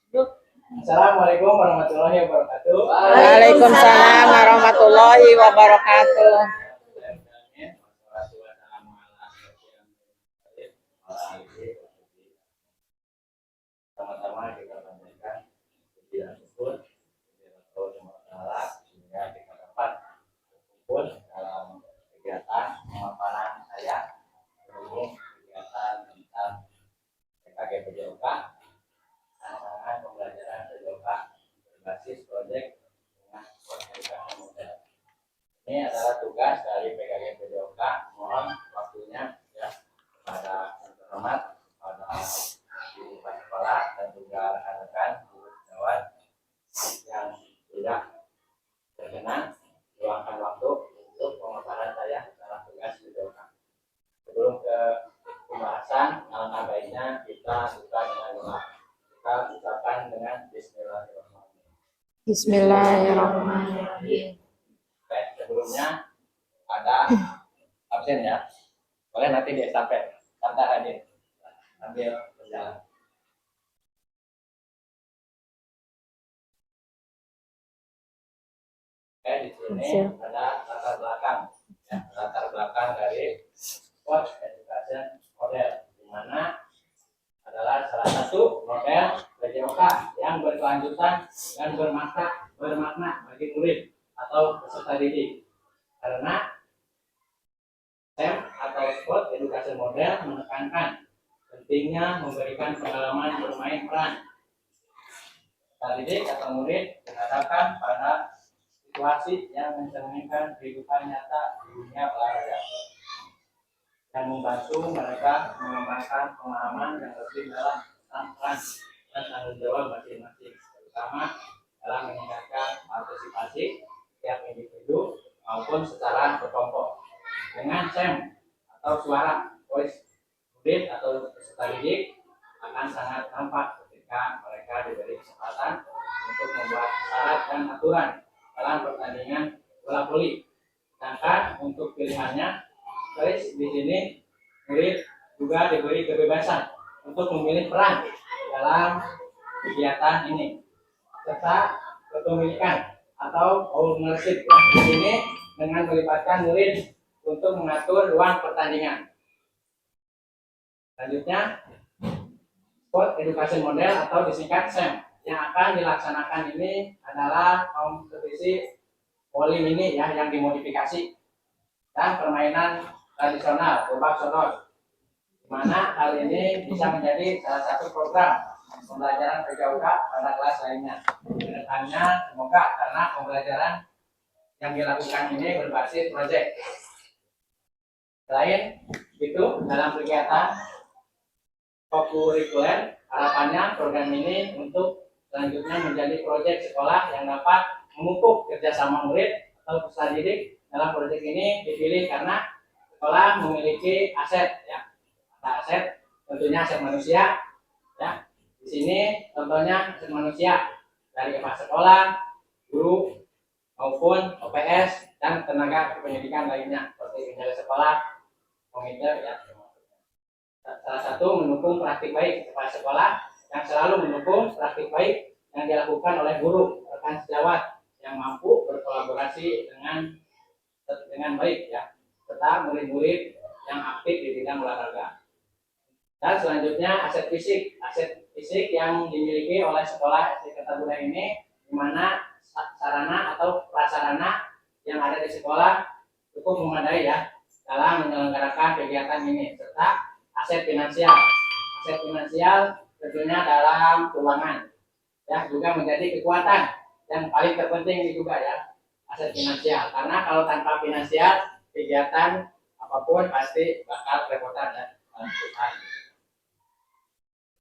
Assalamualaikum warahmatullahi wabarakatuh. Waalaikumsalam warahmatullahi wabarakatuh. Sama-sama kita panjatkan puji dan syukur sehingga kita dapat berkumpul dalam kegiatan pemaparan saya berhubung kegiatan tentang PKG PJOK, rancangan pembelajaran PJOK berbasis proyek dengan edukasi model. Ini adalah tugas dari PKG PJOK. Mohon waktunya ya kepada yang terhormat, kepada ibu kepala sekolah dan juga rekan-rekan guru sejawat yang tidak berkenan luangkan waktu untuk pemaparan saya dalam tugas PJOK. Sebelum ke pembahasan, alangkah baiknya kita buka dengan doa. Kita ucapkan dengan Bismillahirrahmanirrahim. Bismillahirrahmanirrahim. Baik, sebelumnya ada absen ya. Boleh nanti di estafet. Tanda hadir sambil berjalan. Di sini ada latar belakang, ya, latar belakang dari Coach Education Model, di mana adalah salah satu model PJOK yang berkelanjutan dan bermakna bagi murid atau peserta didik. Karena STEM atau Sport Education Model menekankan pentingnya memberikan pengalaman bermain peran peserta didik atau murid dihadapkan pada situasi yang mencerminkan kehidupan nyata di dunia olahraga, yang membantu mereka mengembangkan pemahaman yang lebih dalam tentang peran dan tanggung jawab masing-masing, terutama dalam meningkatkan partisipasi setiap individu maupun secara berkelompok. Dengan SEM atau suara voice, murid atau peserta didik akan sangat nampak ketika mereka diberi kesempatan untuk membuat syarat dan aturan dalam pertandingan bola voli. Sedangkan untuk pilihannya, guys, di sini murid juga diberi kebebasan untuk memilih peran dalam kegiatan ini, serta kepemilikan atau ownership di sini dengan melibatkan murid untuk mengatur ruang pertandingan. Selanjutnya, Sport Education Model atau disingkat SEM yang akan dilaksanakan ini adalah kompetisi voli mini ya, yang dimodifikasi dan permainan tradisional gobak sodor, di mana hal ini bisa menjadi salah satu program pembelajaran PJOK pada kelas lainnya. Kedepannya semoga karena pembelajaran yang dilakukan ini berbasis proyek. Selain itu, dalam kegiatan kokurikuler, harapannya program ini untuk selanjutnya menjadi proyek sekolah yang dapat memupuk kerjasama murid atau peserta didik. Dalam proyek ini dipilih karena sekolah memiliki aset ya, aset tentunya aset manusia ya. Di sini contohnya aset manusia dari kepala sekolah, guru maupun OPS dan tenaga kependidikan lainnya seperti penjaga sekolah, komite ya. Salah satu mendukung praktik baik kepala sekolah yang selalu mendukung praktik baik yang dilakukan oleh guru rekan sejawat yang mampu berkolaborasi dengan baik ya, serta murid-murid yang aktif di bidang olahraga. Dan selanjutnya aset fisik yang dimiliki oleh sekolah SD Kertabudaya ini, di mana sarana atau prasarana yang ada di sekolah cukup memadai ya dalam menyelenggarakan kegiatan ini, serta aset finansial tentunya dalam keuangan ya juga menjadi kekuatan yang paling terpenting ini juga ya, aset finansial, karena kalau tanpa finansial kegiatan apapun pasti bakal repotan dan susah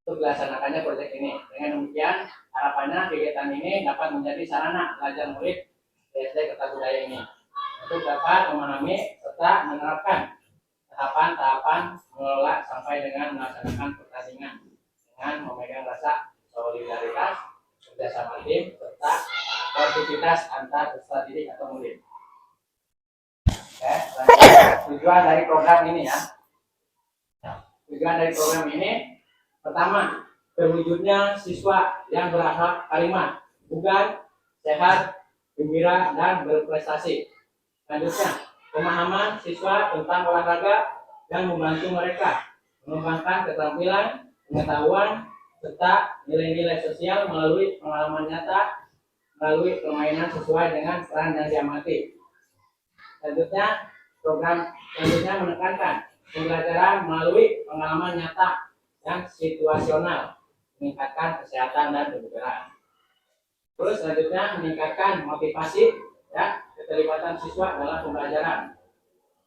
untuk dilaksanakannya proyek ini. Dengan demikian harapannya kegiatan ini dapat menjadi sarana belajar murid SD Kertabudaya ini untuk dapat memahami serta menerapkan tahapan-tahapan mengelola sampai dengan melaksanakan pertandingan dengan memegang rasa solidaritas, kerjasama tim, serta konektivitas antar peserta didik atau murid. Tujuan dari program ini ya. Tujuan dari program ini pertama, terwujudnya siswa yang berakhlak karimah, bukan sehat, gembira, dan berprestasi. Selanjutnya, pemahaman siswa tentang olahraga yang membantu mereka mengembangkan keterampilan, pengetahuan, serta nilai-nilai sosial melalui pengalaman nyata, melalui permainan sesuai dengan peran yang diamati. Selanjutnya, program selanjutnya menekankan pembelajaran melalui pengalaman nyata yang situasional, meningkatkan kesehatan dan kebugaran. Terus selanjutnya meningkatkan motivasi ya keterlibatan siswa dalam pembelajaran,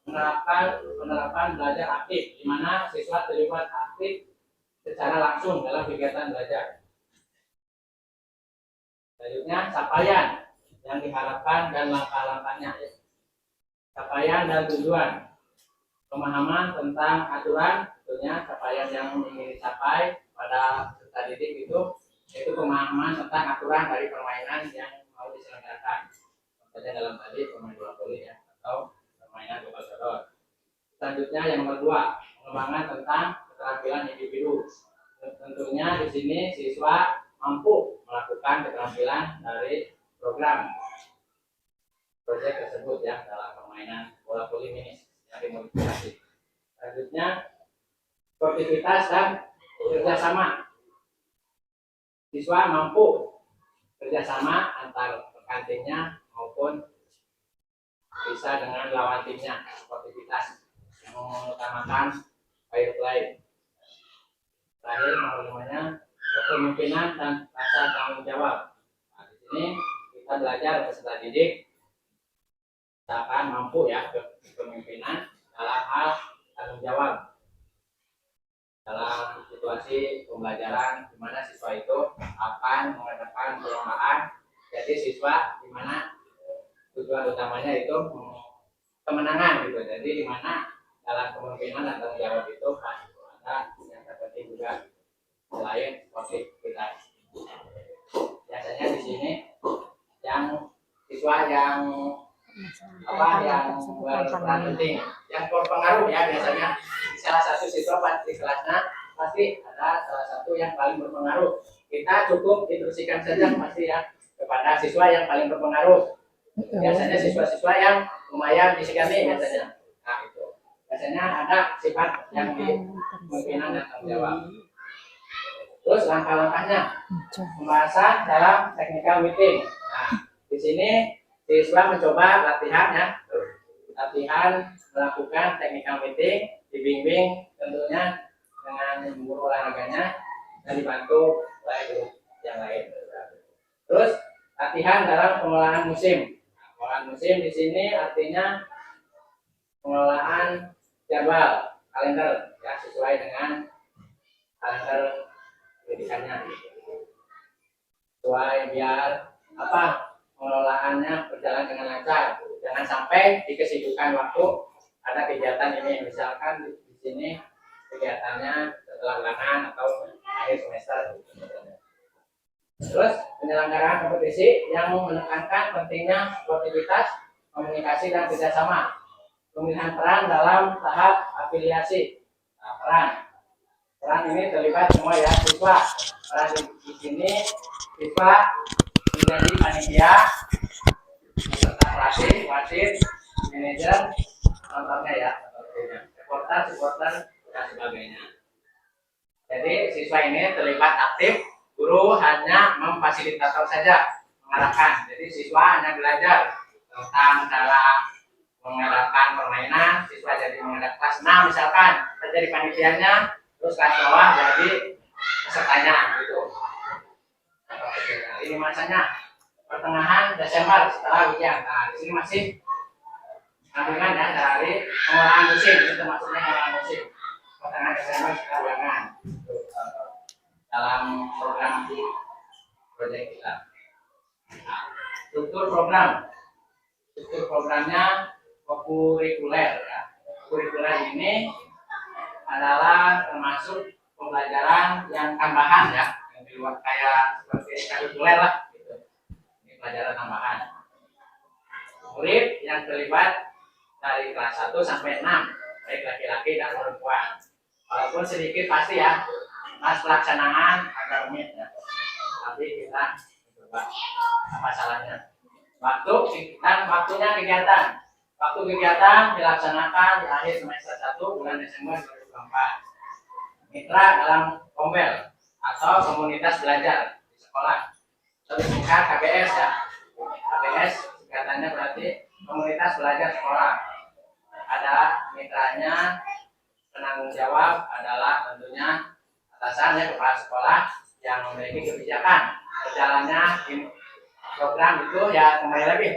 penerapan belajar aktif, di mana siswa terlibat aktif secara langsung dalam kegiatan belajar. Selanjutnya capaian yang diharapkan dan langkah-langkahnya. Capaian dan tujuan, pemahaman tentang aturan, tentunya capaian yang ingin dicapai pada peserta didik itu yaitu pemahaman tentang aturan dari permainan yang mau diselenggarakan. Contohnya dalam tadi permainan bola voli ya, atau permainan bola sodor. Selanjutnya yang nomor 2, pengembangan tentang keterampilan individu. Tentunya di sini siswa mampu melakukan keterampilan dari program proyek tersebut ya dalam permainan bola voli mini yang dimodifikasi. Selanjutnya sportivitas dan kerjasama. Siswa mampu kerjasama antar rekan timnya maupun bisa dengan lawan timnya. Sportivitas yang mengutamakan fair play. Terakhir namanya kepemimpinan dan rasa tanggung jawab. Nah, di sini kita belajar peserta didik akan mampu ya kepemimpinan dalam hal tanggung jawab dalam situasi pembelajaran di mana siswa itu akan mengadakan perlombaan. Jadi siswa di mana tujuan utamanya itu kemenangan gitu. Jadi di mana dalam kepemimpinan dan tanggung jawab itu ada yang terpenting juga selain sportivitas. Biasanya di sini yang siswa yang berperan penting, yang berpengaruh ya biasanya salah satu siswa di kelasnya pasti ada salah satu yang paling berpengaruh. Kita cukup instruksikan saja pasti ya kepada siswa yang paling berpengaruh. Biasanya siswa-siswa yang lumayan disegani biasanya. Nah itu biasanya ada sifat yang di kemungkinan dan tanggung jawab. Terus langkah-langkahnya pembahasan dalam technical meeting. Nah di sini siswa mencoba latihan melakukan technical meeting, dibimbing tentunya dengan guru olahraganya dan dibantu oleh guru yang lain. Terus latihan dalam pengelolaan musim. Pengelolaan musim di sini artinya pengelolaan jadwal kalender ya sesuai dengan kalender pendidikannya. Sesuai biar pengelolaannya berjalan dengan lancar. Jangan sampai di kesibukan waktu ada kegiatan ini, misalkan di sini kegiatannya setelah ulangan atau akhir semester. Terus penyelenggaraan kompetisi yang menekankan pentingnya sportivitas, komunikasi dan kerjasama. Pemilihan peran dalam tahap afiliasi. Nah, peran ini terlibat semua ya siswa. Peran di sini siswa menjadi panitia, peserta pelatih, wasit, manajer, contohnya ya, supporter dan sebagainya. Jadi siswa ini terlibat aktif, guru hanya memfasilitator saja, mengarahkan. Jadi siswa hanya belajar tentang cara mengadakan permainan, siswa jadi mengadakan kelas 6 misalkan, jadi panitianya, terus kelas bawah jadi pesertanya gitu. Ini masanya pertengahan Desember setelah ujian. Nah, di sini masih kandungan ya dari pengolahan musim, itu maksudnya pengolahan musim. Pertengahan Desember setelah ujian dalam program proyek kita. Nah, struktur programnya kurikuler ya. Kurikuler ini adalah termasuk pembelajaran yang tambahan ya, yang di luar kayak seperti kurikuler lah gitu. Ini pelajaran tambahan. Murid yang terlibat dari kelas 1 sampai 6, baik laki-laki dan perempuan. Walaupun sedikit pasti ya, Pas pelaksanaan agak rumit ya. Tapi kita coba apa salahnya. Waktunya kegiatan. Waktu kegiatan dilaksanakan di akhir semester 1 bulan Desember 2024. Mitra dalam Kombel atau komunitas belajar di sekolah. Lebih singkat KBS ya. KBS singkatannya berarti komunitas belajar sekolah. Ada mitranya, penanggung jawab adalah tentunya atasannya kepala sekolah yang memiliki kebijakan berjalannya program itu ya kembali lagi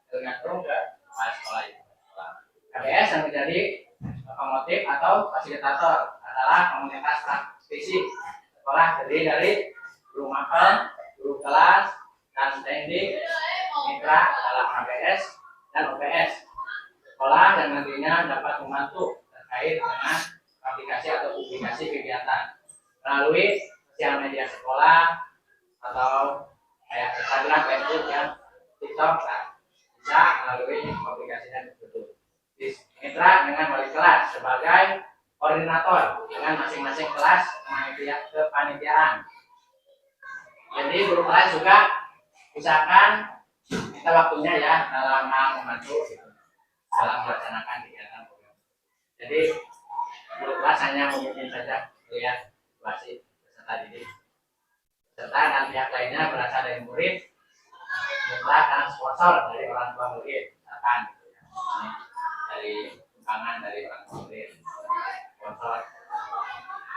tergantung ke kepala sekolah itu. KBS yang menjadi lokomotif atau fasilitator adalah komunitas praktisi sekolah terdiri dari guru mapel, guru kelas, dan standing mitra dalam KBS dan OPS sekolah yang nantinya dapat membantu terkait dengan aplikasi atau publikasi kegiatan melalui sosial media sekolah atau kayak Instagram, Facebook, ya, TikTok, nah, bisa melalui aplikasinya tersebut. Mitra dengan wali kelas sebagai koordinator dengan masing-masing kelas kepanitiaan. Jadi guru kelas juga usahakan kita waktunya ya dalam hal membantu gitu, dalam melaksanakan kegiatan program. Jadi guru kelas hanya memimpin saja, melihat situasi peserta didik. Peserta dan pihak lainnya berasal dari murid, mitra dan sponsor dari orang tua murid, misalkan gitu ya. Dari sumbangan dari orang tua murid, sponsor.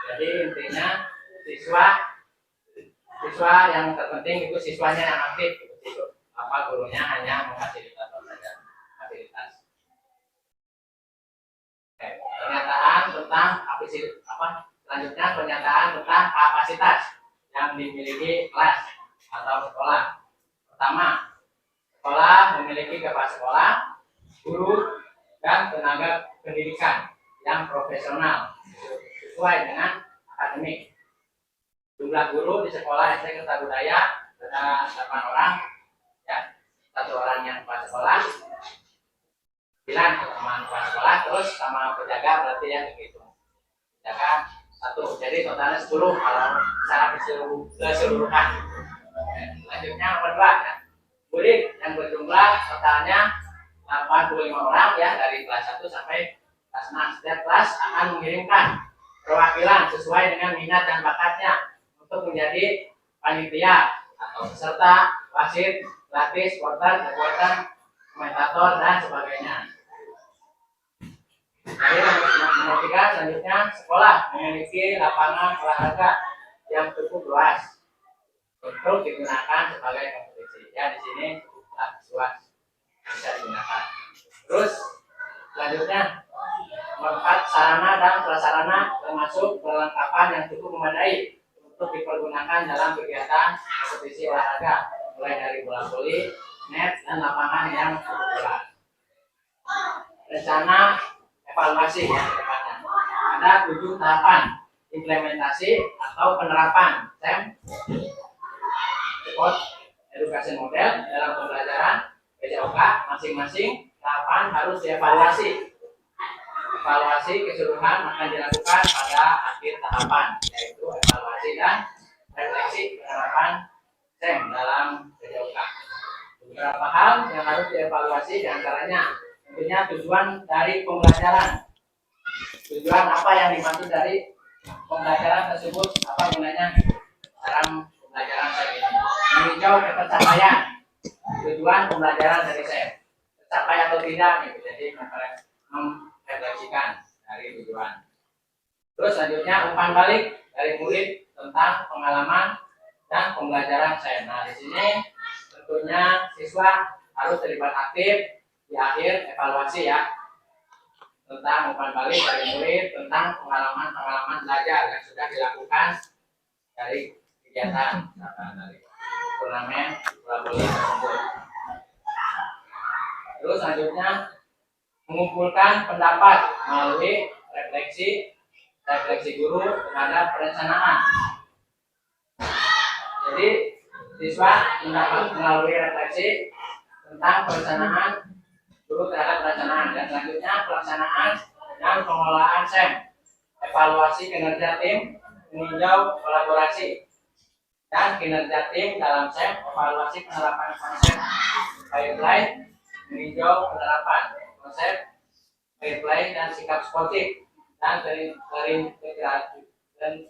Jadi intinya siswa yang terpenting itu siswanya yang aktif gitu. Apa gurunya hanya memfasilitator saja fasilitas. Pernyataan tentang selanjutnya pernyataan tentang kapasitas yang dimiliki kelas atau sekolah. Pertama, sekolah memiliki kepala sekolah, guru, dan tenaga pendidikan yang profesional sesuai dengan akademik. Jumlah guru di sekolah SD Kertabudaya ada 8 orang, ya, 1 orang yang kepala sekolah, 9 teman kepala sekolah, terus sama penjaga berarti yang begitu. Penjaga 1, jadi totalnya 10 kalau secara keseluruhan. Selanjutnya nomor 2, ya. Murid yang berjumlah totalnya 85 orang ya dari kelas 1 sampai kelas 6. Setiap kelas akan mengirimkan perwakilan sesuai dengan minat dan bakatnya untuk menjadi panitia atau peserta, wasit, pelatih, supporter, komentator, dan sebagainya. Jadi nomor 3 selanjutnya sekolah memiliki lapangan olahraga yang cukup luas untuk digunakan sebagai kompetisi. Ya di sini luas bisa digunakan. Terus selanjutnya nomor 4 sarana dan prasarana termasuk perlengkapan yang cukup memadai untuk dipergunakan dalam kegiatan kompetisi olahraga mulai dari bola voli, net, dan lapangan yang cukup luas. Rencana evaluasi ya depannya. Ada 7 tahapan implementasi atau penerapan STEM Support Education Model dalam pembelajaran PJOK. Masing-masing tahapan harus dievaluasi. Evaluasi keseluruhan akan dilakukan pada akhir tahapan, yaitu evaluasi dan refleksi penerapan STEM dalam PJOK. Beberapa hal yang harus dievaluasi diantaranya tentunya tujuan dari pembelajaran. Tujuan apa yang dimaksud dari pembelajaran tersebut, apa gunanya dalam pembelajaran STEM ini. Meninjau pencapaian tujuan pembelajaran dari STEM, tercapai atau tidak gitu. Jadi merefleksikan dari tujuan. Terus selanjutnya umpan balik dari murid tentang pengalaman dan pembelajaran STEM. Nah di sini tentunya siswa harus terlibat aktif di akhir evaluasi ya, tentang umpan balik dari murid tentang pengalaman belajar yang sudah dilakukan dari kegiatan dari turnamen bola voli tersebut. Terus selanjutnya mengumpulkan pendapat melalui refleksi guru terhadap perencanaan. Jadi siswa mendapat melalui refleksi tentang perencanaan guru terhadap perencanaan, dan selanjutnya pelaksanaan dan pengelolaan STEM, evaluasi kinerja tim meninjau kolaborasi dan kinerja tim dalam SEM, evaluasi penerapan konsep fair play, meninjau penerapan konsep fair play dan sikap sportif dan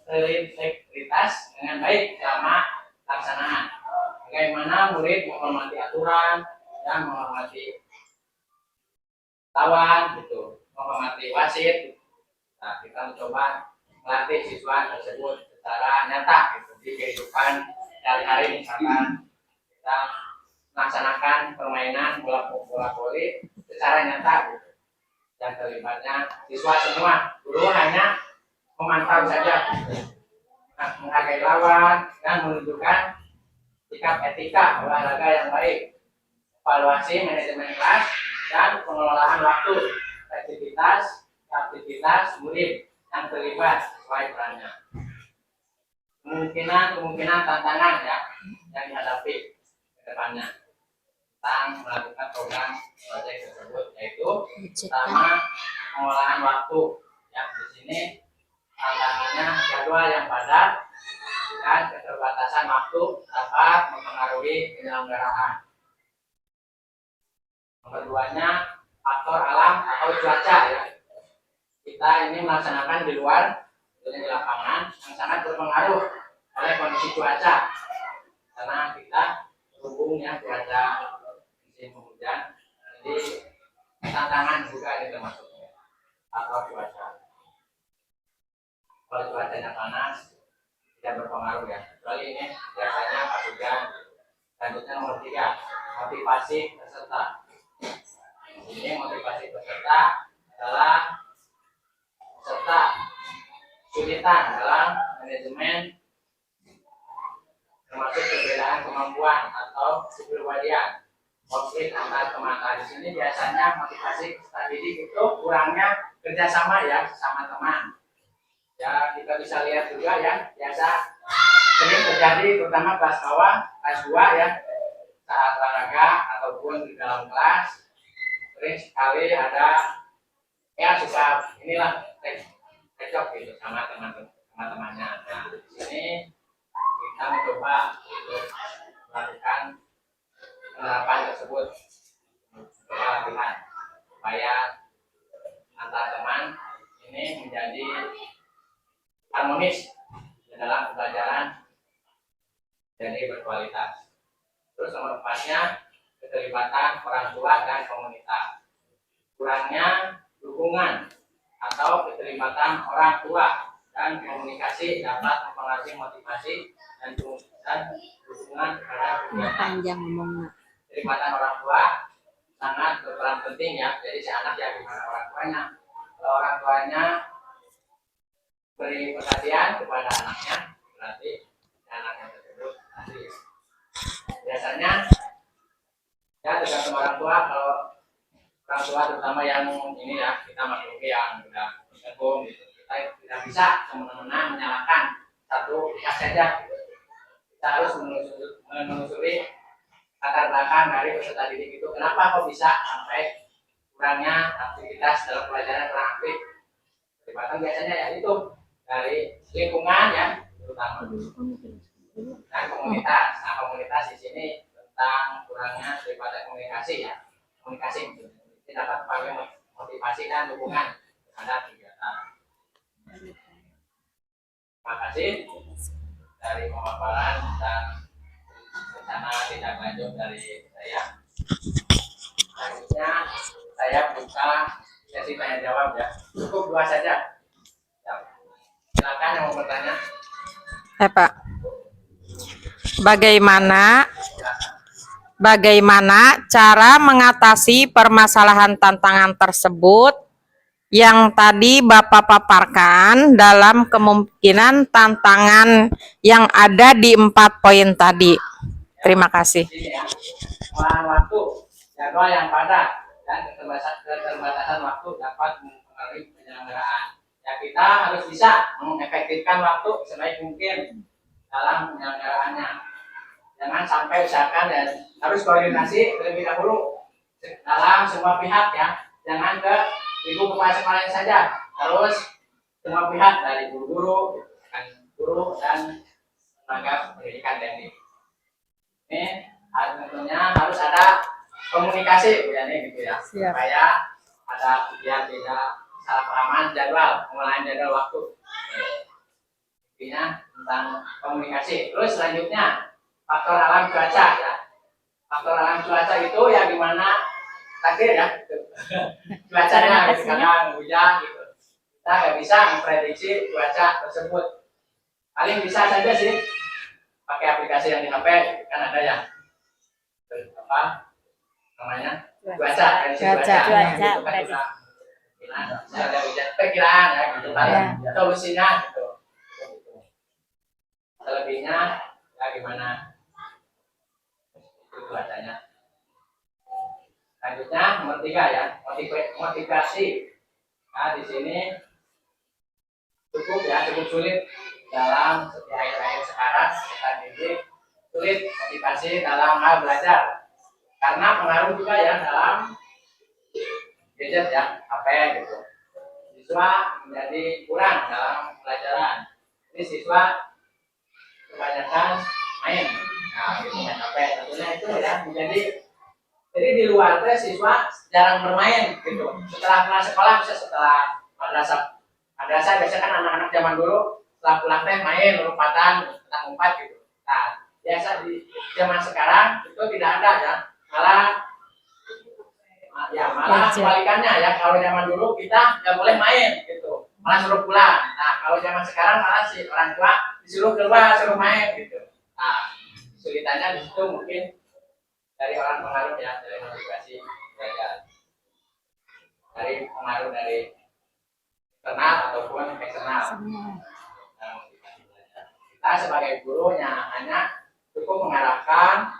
terintegritas dengan baik selama pelaksanaan. Bagaimana murid menghormati aturan dan menghormati lawan, gitu, menghormati wasit. Nah, kita mencoba melatih siswa tersebut secara nyata, gitu, di kehidupan sehari-hari. Misalkan kita melaksanakan permainan bola voli secara nyata, gitu, yang terlibatnya siswa semua, guru hanya memantau saja, nah, menghargai lawan dan menunjukkan sikap etika olahraga yang baik, evaluasi manajemen kelas dan pengelolaan waktu, aktivitas murid yang terlibat sesuai perannya. Kemungkinan tantangan ya yang dihadapi ke depannya tentang melakukan program proyek tersebut, yaitu pertama pengolahan waktu. Yang di sini tantangannya jadwal yang padat dan keterbatasan waktu dapat mempengaruhi penyelenggaraan. Nomor duanya faktor alam atau cuaca ya. Kita ini melaksanakan di luar, di lapangan, yang sangat berpengaruh oleh kondisi cuaca. Karena kita berhubungnya cuaca musim hujan, jadi tantangan juga ini termasuknya faktor cuaca. Kalau cuacanya panas tidak berpengaruh ya, kecuali ini biasanya pas hujan. Selanjutnya nomor 3, motivasi peserta. Ini motivasi peserta adalah serta kesulitan dalam manajemen, termasuk perbedaan kemampuan atau kepribadian, konflik antar teman. Nah, di sini biasanya motivasi peserta didik itu kurangnya kerjasama ya sama teman. Ya, kita bisa lihat juga ya, biasa sering terjadi terutama kelas bawah, kelas 2 ya, saat olahraga ataupun di dalam kelas sering sekali ada ya suka inilah cekcok gitu sama teman-temannya. Nah, di sini kita mencoba untuk melakukan penerapan tersebut, latihan supaya antar teman ini menjadi harmonis dalam pembelajaran, jadi berkualitas. Terus nomor 4-nya keterlibatan orang tua dan komunitas. Kurangnya dukungan atau keterlibatan orang tua dan komunikasi dapat mempengaruhi motivasi dan dukungan terhadap kegiatan. Panjang ngomongnya. Keterlibatan orang tua sangat berperan penting ya. Jadi si anak ya gimana orang tuanya. Kalau orang tuanya beri perhatian kepada anaknya, berarti anaknya tersebut nanti biasanya ya tergantung orang tua. Kalau orang tua terutama yang ini ya, kita maklumi yang sudah bergabung gitu, kita tidak bisa semena-mena menyalahkan satu pihak saja. Kita harus menelusuri latar belakang dari peserta didik itu, kenapa kok bisa sampai kurangnya aktivitas dalam pelajaran kurang aktif. Terlibatkan biasanya ya itu dari lingkungan ya, terutama dan komunitas. Nah, komunitas di sini tentang kurangnya daripada komunikasi ya, komunikasi itu dapat sebagai motivasi dan dukungan terhadap kegiatan. Terima kasih dari pemaparan dan rencana tindak lanjut dari saya. Selanjutnya saya buka sesi tanya jawab ya, cukup 2 saja. Silakan yang mau bertanya. Pak, bagaimana cara mengatasi permasalahan tantangan tersebut yang tadi Bapak paparkan dalam kemungkinan tantangan yang ada di 4 poin tadi? Terima kasih. Pengolahan waktu, jadwal yang padat, dan keterbatasan waktu dapat mempengaruhi penyelenggaraan. Ya, kita harus bisa mengefektifkan waktu sebaik mungkin dalam penyelenggaraannya. Jangan sampai usahakan dan harus koordinasi terlebih dahulu dalam semua pihak ya. Jangan ke ibu kepala sekolah saja, harus semua pihak dari guru-guru, guru dan tenaga pendidikan teknik. Ini tentunya harus ada komunikasi Bu Yani gitu ya, Siap. supaya ada biar tidak salah pahaman jadwal, pengolahan jadwal waktu. Intinya tentang komunikasi. Terus selanjutnya faktor alam cuaca ya. Faktor alam cuaca itu ya gimana takdir ya. Gitu. Cuacanya gitu, kadang hujan gitu. Kita nggak bisa memprediksi cuaca tersebut. Paling bisa saja sih pakai aplikasi yang di HP kan ada ya. Apa namanya? Cuaca, prediksi cuaca. Gitu kan kita ada hujan perkiraan ya gitu kan. Solusinya gitu. Selebihnya ya gimana itu cuacanya. Selanjutnya nomor 3 ya, motivasi. Nah di sini cukup sulit dalam setiap akhir sekarang kita didik sulit motivasi dalam hal belajar karena pengaruh juga ya dalam gadget ya, HP gitu. Siswa menjadi kurang dalam pelajaran. Ini siswa kebanyakan main, nah gitu main HP tentunya itu ya menjadi jadi di luar teh siswa jarang bermain gitu. Setelah pulang sekolah bisa setelah madrasah biasanya kan anak-anak zaman dulu setelah pulang teh main lompatan petak umpet gitu. Nah biasa di zaman sekarang itu tidak ada ya, malah kebalikannya ya. Kalau zaman dulu kita nggak boleh main gitu, malah suruh pulang. Nah kalau zaman sekarang malah si orang tua disuruh keluar suruh main gitu. Nah kesulitannya di situ mungkin dari orang pengaruh ya, dari motivasi belajar, dari pengaruh dari internal ataupun eksternal. Nah, motivasi belajar. Kita sebagai gurunya hanya cukup mengarahkan,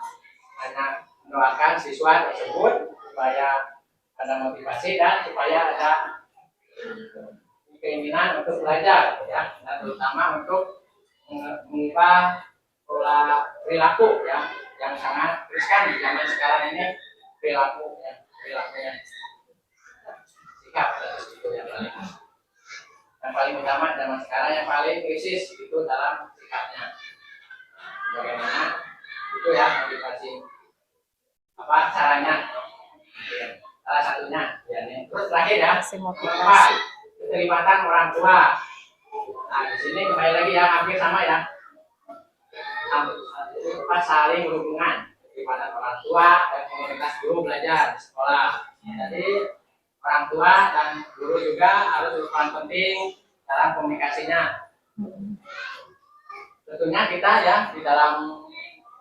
hanya mendoakan siswa tersebut supaya ada motivasi dan supaya ada keinginan untuk belajar ya, dan terutama untuk mengubah pola perilaku ya yang sangat riskan di zaman sekarang ini, perilakunya sikap itu yang paling utama zaman sekarang, yang paling krisis itu dalam sikapnya. Bagaimana itu ya motivasi apa caranya? Salah satunya ya nih. Terus terakhir ya, keterlibatan orang tua. Nah di sini kembali lagi ya, hampir sama ya. Saling berhubungan kepada orang tua dan komunitas guru belajar di sekolah. Jadi orang tua dan guru juga harus berperan penting dalam komunikasinya. Tentunya kita ya di dalam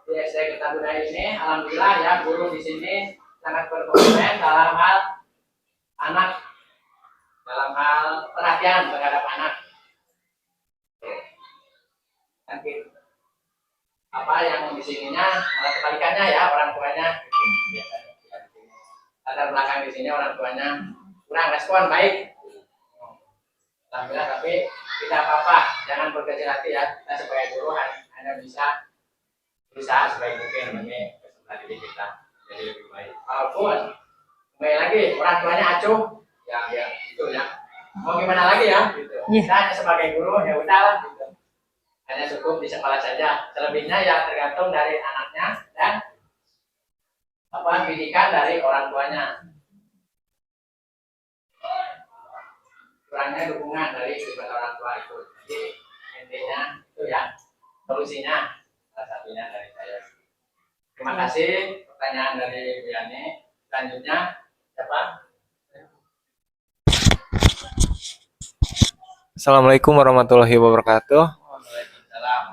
di SD Kerta Budaya ini, alhamdulillah ya guru di sini sangat berkomitmen dalam hal anak, dalam hal perhatian terhadap anak. Nanti apa yang di sininya malah kebalikannya ya, orang tuanya biasanya latar belakang di sini orang tuanya kurang respon baik. Alhamdulillah, tapi tidak apa-apa, jangan berkecil hati ya. Kita sebagai guru hanya bisa berusaha sebaik mungkin demi peserta didik kita jadi lebih baik. Walaupun kembali lagi orang tuanya acuh, ya itu ya. Mau gimana lagi ya? Gitu. Kita hanya sebagai guru ya udahlah gitu. Hanya cukup di sekolah saja. Selebihnya ya tergantung dari anaknya dan didikan dari orang tuanya. Kurangnya dukungan dari kedua orang tua itu. Jadi intinya itu ya solusinya salah satunya dari saya. Terima kasih. Pertanyaan dari Bu Yani. Selanjutnya siapa? Assalamualaikum warahmatullahi wabarakatuh.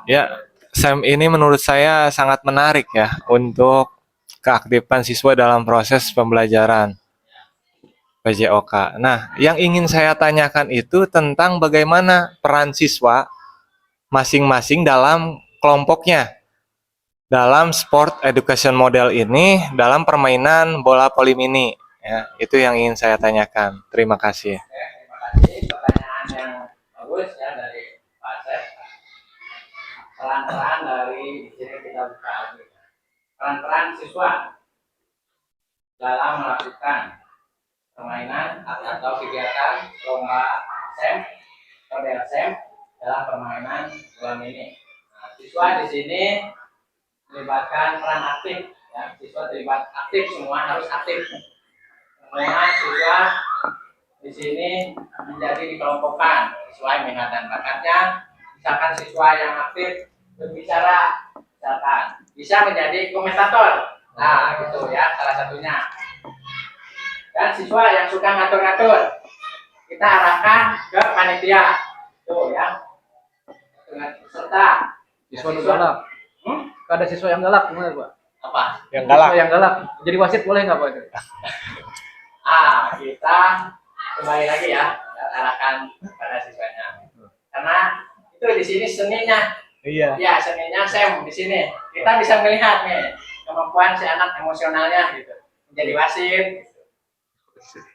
Ya, SEM ini menurut saya sangat menarik ya untuk keaktifan siswa dalam proses pembelajaran PJOK. Nah, yang ingin saya tanyakan itu tentang bagaimana peran siswa masing-masing dalam kelompoknya. Dalam sport education model ini, dalam permainan bola voli mini. Ya, itu yang ingin saya tanyakan. Terima kasih. Terima kasih. Pertanyaan yang bagus ya dari Pak Seth. Peran-peran dari di sini kita buka lagi. Peran-peran siswa dalam melakukan permainan atau kegiatan lomba SEM, model SEM dalam permainan bola mini. Nah, siswa di sini melibatkan peran aktif. Ya, siswa terlibat aktif, semua harus aktif. Semua siswa di sini menjadi dikelompokkan sesuai minat dan bakatnya. Misalkan siswa yang aktif berbicara, misalkan bisa menjadi komentator. Nah, gitu ya, salah satunya. Dan siswa yang suka ngatur-ngatur, kita arahkan ke panitia. Tuh ya. Serta Siswa yang galak. Ada siswa yang galak gimana, Pak? apa? Yang galak. Siswa yang galak. Jadi wasit boleh nggak, Pak? Kita kembali lagi ya, arahkan pada siswanya. Karena itu di sini seninya. Iya. Ya, seninya Sam di sini. Kita bisa melihat nih kemampuan si anak emosionalnya gitu. Menjadi wasit.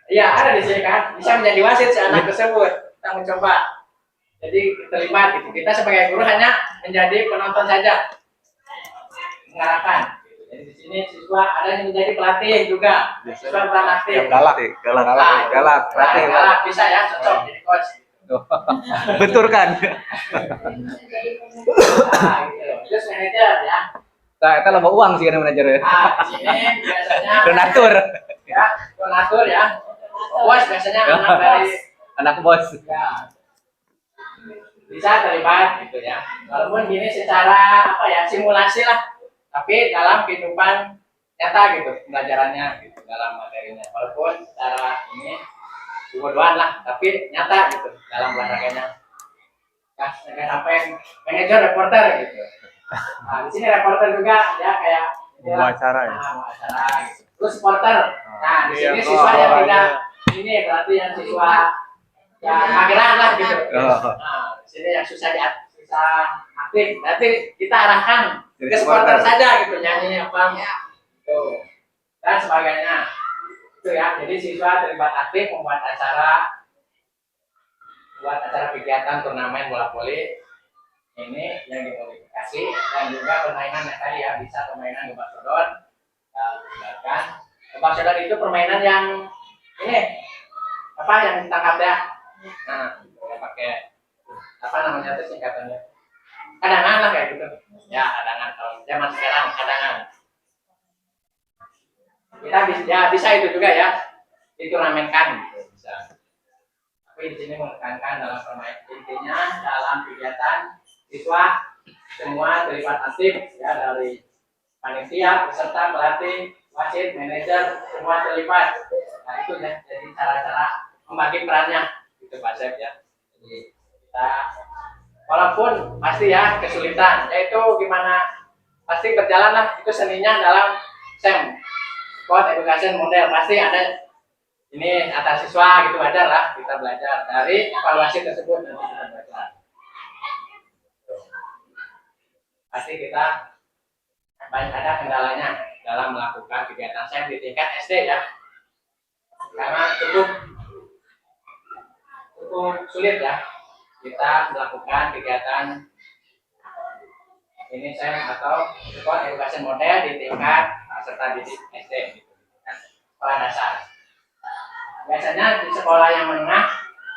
Iya, ada di sini kan. Bisa menjadi wasit si anak tersebut. Kita mencoba. Jadi terlibat gitu. Kita sebagai guru hanya menjadi penonton saja. Mengarahkan. Jadi di sini siswa ada yang menjadi pelatih juga. Siswa peran aktif. Yang galak. Galak. Galak bisa ya, cocok jadi coach. Betul kan? Nah, gitu. Terus manajer ya. Nah, kita lomba uang sih kan manajer ya. Di sini biasanya Donatur. ya, donatur ya. Bos biasanya anak dari Anak bos. ya bisa terlibat gitu ya. Walaupun gini secara apa ya simulasi lah, tapi dalam kehidupan nyata gitu pembelajarannya gitu dalam materinya. Walaupun secara ini bodohan lah, tapi nyata gitu dalam olahraganya. Ya, dengan apa yang manajer reporter gitu. Nah, di sini reporter juga ya kayak Membawa acara ya. Membawa acara gitu. Terus supporter. Nah, di Iya, sini siswa yang olahraga. tidak ini berarti yang siswa yang mageran lah gitu. Nah, di sini yang susah aktif. Berarti kita arahkan Jadi ke supporter supporter. saja gitu nyanyi apa. Tuh. Dan sebagainya. Itu ya. Jadi siswa terlibat aktif membuat acara kegiatan turnamen bola voli ini yang dimodifikasi dan juga permainan yang tadi ya bisa permainan gebak sodor. Bahkan gebak sodor itu permainan yang ini apa yang ditangkap ya. Nah, boleh pakai apa namanya itu singkatannya? Kadangan lah kayak gitu. Ya, kadangan kalau zaman sekarang kadangan. Kita bisa itu juga ya. Diturnamenkan gitu bisa. Tapi di sini menekankan dalam permainan intinya dalam kegiatan siswa semua terlibat aktif ya dari panitia, peserta, pelatih, wasit, manajer semua terlibat. Nah itu ya jadi cara-cara membagi perannya gitu Pak Chef ya. Jadi kita walaupun pasti ya kesulitan yaitu gimana pasti berjalan lah itu seninya dalam SEM Sport Education Model pasti ada ini atas siswa gitu wajar lah kita belajar dari evaluasi tersebut nanti kita belajar. Pasti kita banyak ada kendalanya dalam melakukan kegiatan SEM di tingkat SD ya karena cukup sulit ya kita melakukan kegiatan ini SEM atau Sport Education Model di tingkat peserta didik SD gitu, sekolah dasar. Biasanya di sekolah yang menengah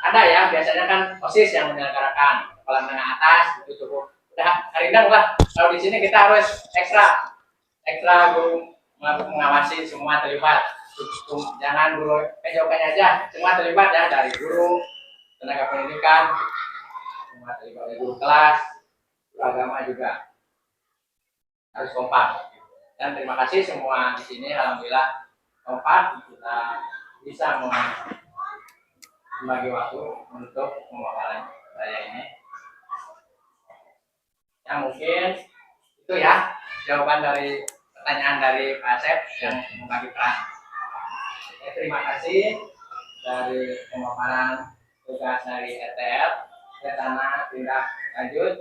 ada ya, biasanya kan OSIS yang menyelenggarakan. Sekolah menengah atas itu cukup udah karindang lah. Kalau di sini kita harus ekstra guru mengawasi semua terlibat. Jangan guru jauhkan aja, semua terlibat ya dari guru, tenaga pendidikan, semua terlibat dari guru kelas, guru agama juga harus kompak. Dan terima kasih semua di sini, alhamdulillah kompak kita bisa membagi waktu untuk pemaparan saya ini. Ya mungkin itu ya jawaban dari pertanyaan dari Pak Asep yang membagi peran. Terima kasih dari pemaparan tugas dari RTL Rencana Tindak Lanjut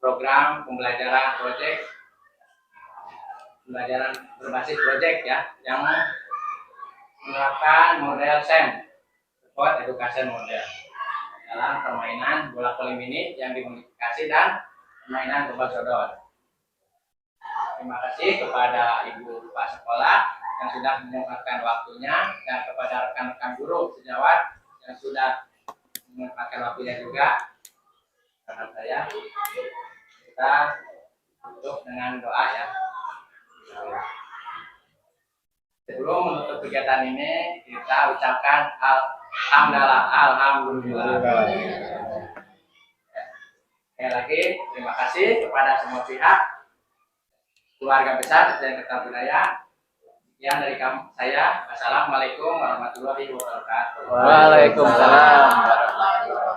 Program Pembelajaran Pembelajaran Berbasis Project ya yang menerapkan model SEM Sport Education Model dalam permainan bola voli mini yang dimodifikasi dan permainan gebak sodor. Terima kasih kepada ibu kepala sekolah yang sudah menyempatkan waktunya dan kepada rekan-rekan guru sejawat yang sudah menyempatkan waktunya juga. Saran saya kita tutup dengan doa ya. Sebelum menutup kegiatan ini, kita ucapkan alhamdulillah. Sekali lagi, terima kasih kepada semua pihak, keluarga besar dan Kerta Budaya. Sekian dari saya. Assalamualaikum warahmatullahi wabarakatuh. Waalaikumsalam warahmatullahi wabarakatuh.